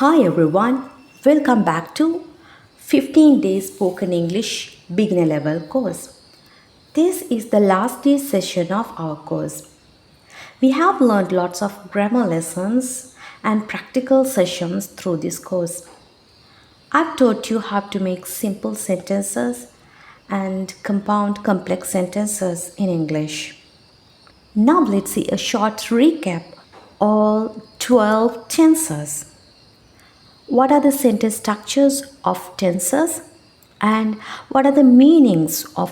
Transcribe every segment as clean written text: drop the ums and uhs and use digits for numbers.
Hi everyone, welcome back to 15 Days Spoken English Beginner Level course. This is the last day session of our course. We have learned lots of grammar lessons and practical sessions through this course. I've taught you how to make simple sentences and compound complex sentences in English. Now let's see a short recap. All 12 tenses. What are the sentence structures of tenses and what are the meanings of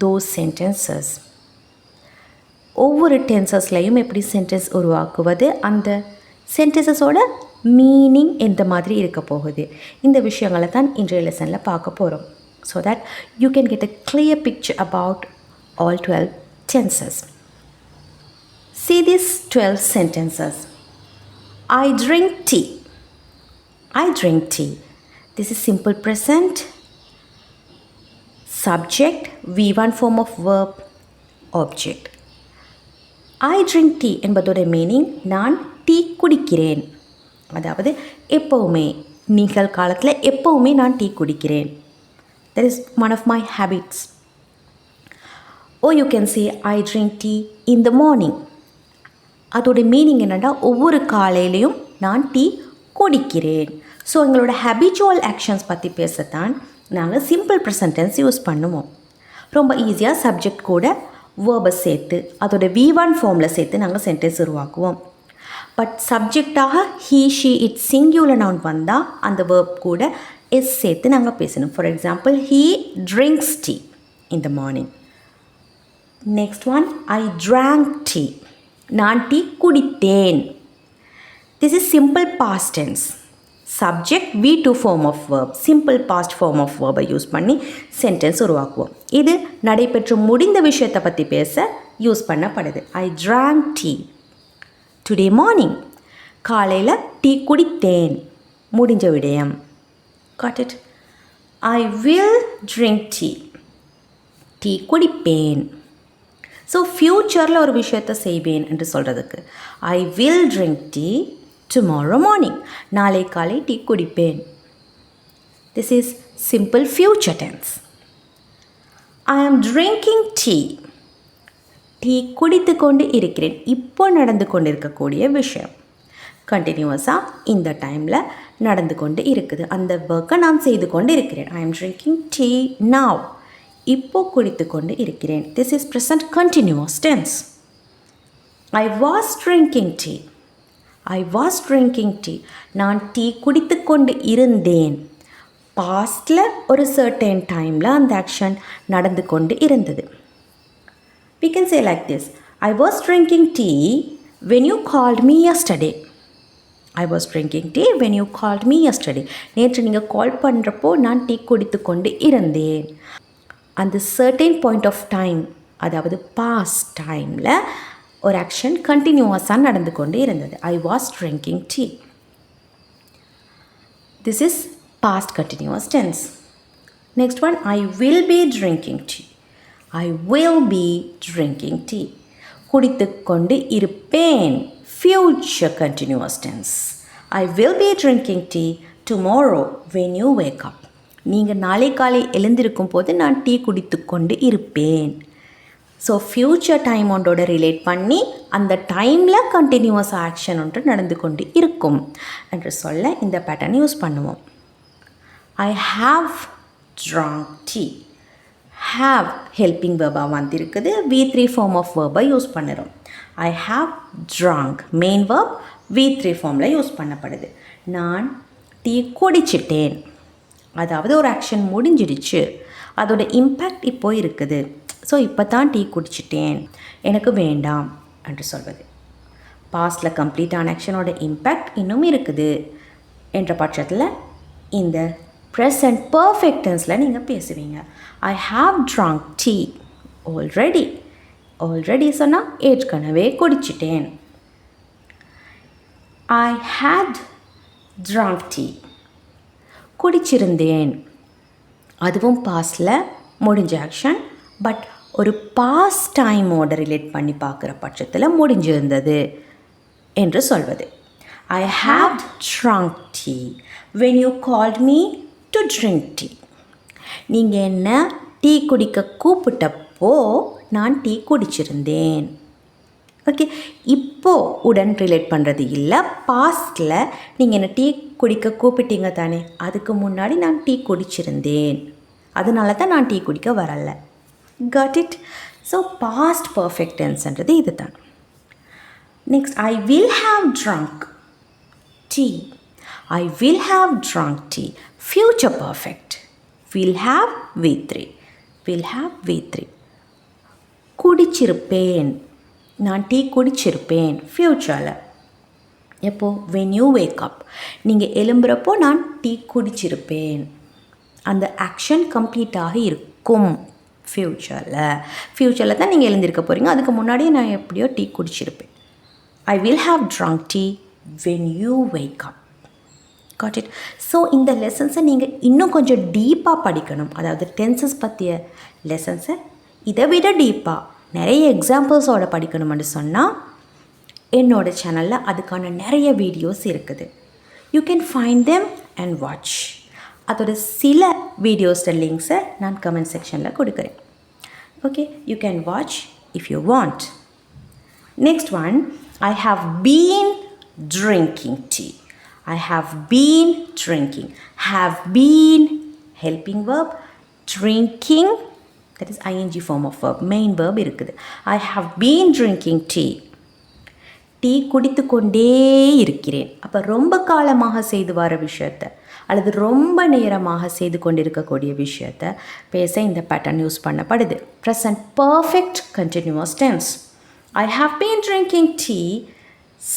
those sentences? ஒவ்வொரு டென்சஸ்லையும் எப்படி sentence உருவாக்குவது, அந்த சென்டென்சஸோட meaning எந்த மாதிரி இருக்க போகுது, இந்த விஷயங்களை தான் இன்றைய லெசனில் பார்க்க போகிறோம். So that you can get a clear picture about all 12 tenses. See these 12 sentences. I drink tea. I drink tea. This is simple present. Subject, V1 form of verb, object. I drink tea என்பதோட meaning நான் tea குடிக்கிறேன். அதாவது எப்போவுமே, நிகழ்காலத்தில் எப்போவுமே நான் tea குடிக்கிறேன். That is one of my habits. Or you can say I drink tea in the morning. அதோட மீனிங் என்னென்னா ஒவ்வொரு காலையிலையும் நான் டீ குடிக்கிறேன். ஸோ எங்களோட ஹேபிச்சுவல் ஆக்ஷன்ஸ் பற்றி பேசத்தான் நாங்கள் சிம்பிள் ப்ரெசன்ட் டென்ஸ் யூஸ் பண்ணுவோம். ரொம்ப ஈஸியாக சப்ஜெக்ட் கூட வேர்பை சேர்த்து அதோட V1 ஃபார்மில் சேர்த்து நாங்கள் சென்டென்ஸ் உருவாக்குவோம். பட் சப்ஜெக்டாக he she it singular noun வந்தால் அந்த வேர்ப் கூட எஸ் சேர்த்து நாங்கள் பேசணும். For example, he drinks tea in the morning. Next one, I drank tea. நான் டீ குடித்தேன். This is simple past tense. Subject, V2 form of verb, simple past form of verb use பண்ணி sentence உருவாக்குவோம். இது நடைபெற்று முடிந்த விஷயத்தை பற்றி பேச யூஸ் பண்ணப்படுது. I drank tea today morning. காலையில் டீ குடித்தேன், முடிஞ்ச விடயம். Got it? I will drink tea. Tea குடிப்பேன். ஸோ ஃப்யூச்சரில் ஒரு விஷயத்தை செய்வேன் என்று சொல்கிறதுக்கு I will drink tea tomorrow morning. நாளை காலை டீ குடிப்பேன். This is simple future tense. I am drinking tea. Tea குடித்து கொண்டு இருக்கிறேன். இப்போ நடந்து கொண்டு இருக்கக்கூடிய விஷயம் கண்டினியூவஸாக இந்த டைமில் நடந்து கொண்டு இருக்குது. அந்த ஒர்க்கை நான் செய்து கொண்டு இருக்கிறேன். ஐ ஆம் ட்ரிங்கிங் டீ நவ். இப்போ குடித்து கொண்டு இருக்கிறேன். This is present continuous tense. I was drinking tea. I was drinking tea. நான் டீ குடித்து கொண்டு இருந்தேன். பாஸ்டில் ஒரு சர்டன் டைமில் அந்த ஆக்ஷன் நடந்து கொண்டு இருந்தது. we can say like this, I was drinking tea when you called me yesterday. I was drinking tea when you called me yesterday. நேற்று நீங்கள் கால் பண்ணுறப்போ நான் டீ குடித்து கொண்டு இருந்தேன். அந்த சர்டன் பாயிண்ட் ஆஃப் டைம், அதாவது பாஸ்ட் டைமில் ஒரு ஆக்ஷன் கண்டினியூவஸாக நடந்து கொண்டு இருந்தது. I was drinking tea. This is past continuous tense. Next one, I will be drinking tea. I will be drinking tea. குடித்து கொண்டு இருப்பேன். Future continuous tense. I will be drinking tea tomorrow when you wake up. நீங்கள் நாளை காலை எழுந்திருக்கும் போது நான் tea குடித்து கொண்டு இருப்பேன். ஸோ ஃப்யூச்சர் டைம் ஒன்றோட ரிலேட் பண்ணி அந்த டைமில் கண்டினியூவஸ் ஆக்ஷன் ஒன்று நடந்து கொண்டு இருக்கும் என்று சொல்ல இந்த பேட்டர்ன் யூஸ் பண்ணுவோம். I have drank tea. Have helping வேர்பாக வந்திருக்குது. V3 ஃபார்ம் ஆஃப் வேர்பை யூஸ் பண்ணுறோம். I have drank main verb V3 ஃபார்மில் யூஸ் பண்ணப்படுது. நான் டீ குடிச்சிட்டேன். அதாவது ஒரு ஆக்ஷன் முடிஞ்சிடுச்சு, அதோட இம்பேக்ட் இப்போ இருக்குது. ஸோ இப்போ தான் டீ குடிச்சிட்டேன், எனக்கு வேண்டாம் என்று சொல்வது. பாஸ்டில் கம்ப்ளீட்டான ஆக்ஷனோட இம்பேக்ட் இன்னும் இருக்குது என்ற பட்சத்தில் இந்த ப்ரெசன்ட் பர்ஃபெக்ட் டென்ஸில் நீங்கள் பேசுவீங்க. ஐ have drank tea already. Already சொன்னால் ஏற்கனவே குடிச்சிட்டேன். ஐ ஹேட் ட்ராங்க் டீ. குடிச்சிருந்தேன். அதுவும் பாஸ்டில் முடிஞ்ச ஆக்ஷன், பட் ஒரு பாஸ்ட் டைமோட ரிலேட் பண்ணி பார்க்குற பட்சத்தில் முடிஞ்சிருந்தது என்று சொல்வது. I have drunk tea when you called me to drink tea. நீங்கள் என்ன டீ குடிக்க கூப்பிட்டப்போ நான் டீ குடிச்சிருந்தேன். ஓகே, இப்போது உடன் ரிலேட் பண்ணுறது இல்லை. பாஸ்டில் நீங்கள் என்ன டீ குடிக்க கூப்பிட்டீங்க தானே, அதுக்கு முன்னாடி நான் டீ குடிச்சிருந்தேன், அதனால தான் நான் டீ குடிக்க வரலை. Got it? So past perfect டென்ஸ்ன்றது இது தான். Next, I will have drunk tea. I will have drunk tea. Future perfect. Will have V3. Will have V3. குடிச்சிருப்பேன், நான் டீ குடிச்சிருப்பேன் ஃப்யூச்சரில். எப்போ? when you wake up. நீங்கள் எழும்புறப்போ நான் டீ குடிச்சிருப்பேன். அந்த ஆக்ஷன் கம்ப்ளீட்டாக இருக்கும் ஃப்யூச்சரில் தான் நீங்கள் எழுந்திருக்க போகிறீங்க. அதுக்கு முன்னாடியே நான் எப்படியோ டீ குடிச்சிருப்பேன். I will have drunk tea when you wake up. Got it? So இந்த லெசன்ஸை நீங்கள் இன்னும் கொஞ்சம் டீப்பாக படிக்கணும். அதாவது டென்சஸ் பற்றிய லெசன்ஸை இதை விட டீப்பாக நிறைய எக்ஸாம்பிள்ஸோட படிக்கணும்னு சொன்னால் என்னோட சேனலில் அதுக்கான நிறைய வீடியோஸ் இருக்குது. You can find them and watch. அதோட சில வீடியோஸோட லிங்க்ஸை நான் கமெண்ட் செக்ஷனில் கொடுக்குறேன். Okay, you can watch if you want. Next one, I have been drinking tea. I have been drinking. Have been, helping verb. Drinking, that is ing form of verb. Main verb இருக்குது. I have been drinking tea. Tea குடித்து கொண்டே இருக்கிறேன். அப்போ ரொம்ப காலமாக செய்து வர விஷயத்தை அல்லது ரொம்ப நேரமாக செய்து கொண்டிருக்கக்கூடிய விஷயத்தை பேச இந்த பேட்டர்ன் யூஸ் பண்ணப்படுது. Present perfect continuous tense. I have been drinking tea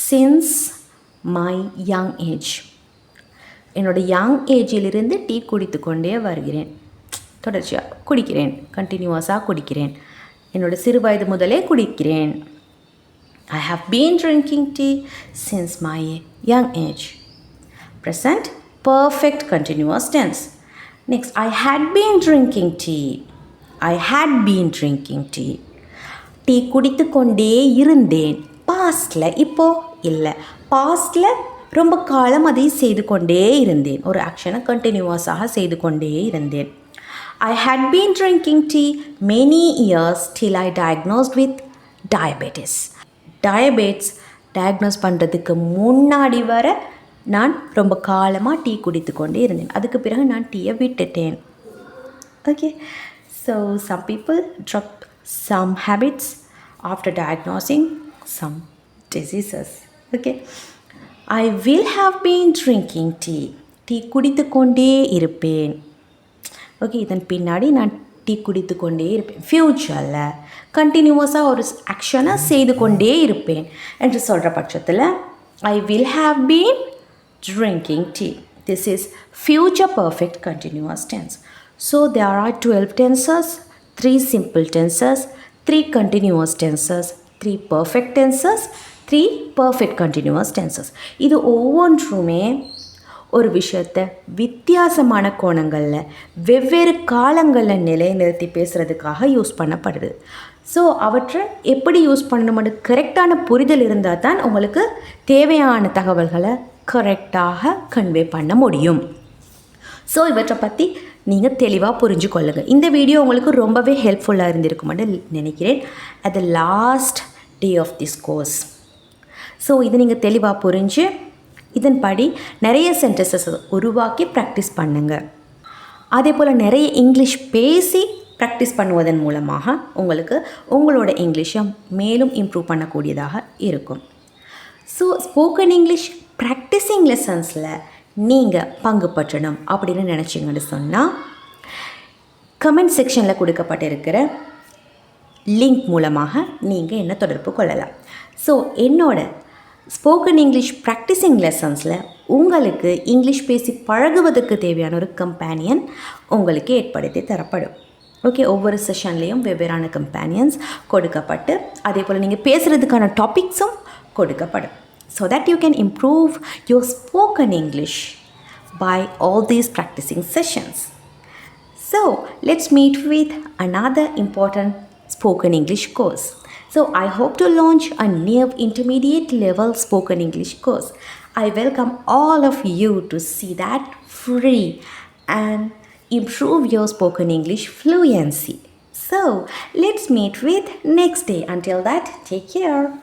since my young age. என்னோடய யங் ஏஜிலிருந்து டீ குடித்து கொண்டே வருகிறேன். தொடர்ச்சியாக குடிக்கிறேன், கண்டினியூவஸாக குடிக்கிறேன், என்னோடய சிறு வயது முதலே குடிக்கிறேன். I have been drinking tea since my young age. Present perfect continuous tense. Next, I had been drinking tea. I had been drinking tea. Tea குடித்து கொண்டே இருந்தேன். பாஸ்டில், இப்போது இல்லை, பாஸ்டில் ரொம்ப காலம் அதை செய்து கொண்டே இருந்தேன். ஒரு ஆக்ஷனை கண்டினியூவஸாக செய்து கொண்டே இருந்தேன். I had been drinking tea many years till I diagnosed with diabetes. Diabetes diagnose பண்ணுறதுக்கு முன்னாடி வர நான் ரொம்ப காலமாக டீ குடித்து கொண்டே இருந்தேன். அதுக்கு பிறகு நான் டீயை விட்டுட்டேன். Okay, so some people drop some habits after diagnosing some diseases. Okay, I will have been drinking tea. Tea குடித்து கொண்டே இருப்பேன். ஓகே, இதன் பின்னாடி நான் டீ குடித்து கொண்டே இருப்பேன். ஃப்யூச்சரில் கண்டினியூவஸாக ஒரு ஆக்ஷனை செய்து கொண்டே இருப்பேன் என்று சொல்கிற பட்சத்தில் I will have been drinking tea. This is future perfect continuous tense. So there are 12 tenses, 3 simple tenses, 3 continuous tenses, 3 perfect tenses, 3 perfect continuous tenses. இது ஒவ்வொன்றுமே ஒரு விஷயத்தை வித்தியாசமான கோணங்களில் வெவ்வேறு காலங்களில் நிலைநிறுத்தி பேசுகிறதுக்காக யூஸ் பண்ணப்படுது. ஸோ அவற்றை எப்படி யூஸ் பண்ணணும்னு கரெக்டான புரிதல் இருந்தால் தான் உங்களுக்கு தேவையான தகவல்களை கரெக்டாக கன்வே பண்ண முடியும். ஸோ இவற்றை பற்றி நீங்கள் தெளிவாக புரிஞ்சு கொள்ளுங்கள். இந்த வீடியோ உங்களுக்கு ரொம்பவே ஹெல்ப்ஃபுல்லாக இருந்திருக்குமென்னு நினைக்கிறேன். At the last day of this course. So இது நீங்கள் தெளிவாக புரிஞ்சு இதன்படி நிறைய சென்டென்சஸ் உருவாக்கி ப்ராக்டிஸ் பண்ணுங்கள். அதே போல் நிறைய இங்கிலீஷ் பேசி ப்ராக்டிஸ் பண்ணுவதன் மூலமாக உங்களுக்கு உங்களோட இங்கிலீஷை மேலும் இம்ப்ரூவ் பண்ணக்கூடியதாக இருக்கும். ஸோ ஸ்போக்கன் இங்கிலீஷ் ப்ராக்டிஸிங் லெசன்ஸில் நீங்கள் பங்கு பற்றணும் அப்படின்னு நினச்சிங்கன்னு சொன்னால் கமெண்ட் செக்ஷனில் கொடுக்கப்பட்டிருக்கிற லிங்க் மூலமாக நீங்கள் என்ன தொடர்பு கொள்ளலாம். ஸோ என்னோட ஸ்போக்கன் இங்கிலீஷ் ப்ராக்டிஸிங் லெசன்ஸில் உங்களுக்கு இங்கிலீஷ் பேசி பழகுவதற்கு தேவையான ஒரு கம்பேனியன் உங்களுக்கு ஏற்படுத்தி தரப்படும். ஓகே, ஒவ்வொரு செஷன்லேயும் வெவ்வேறான கம்பேனியன்ஸ் கொடுக்கப்பட்டு அதே போல் நீங்கள் பேசுகிறதுக்கான டாபிக்ஸும் கொடுக்கப்படும். So that you can improve your spoken English by all these practicing sessions. So let's meet with another important spoken English course. So I hope to launch a near intermediate level spoken English course. I welcome all of you to see that free and improve your spoken English fluency. So let's meet with next day. Until that, take care.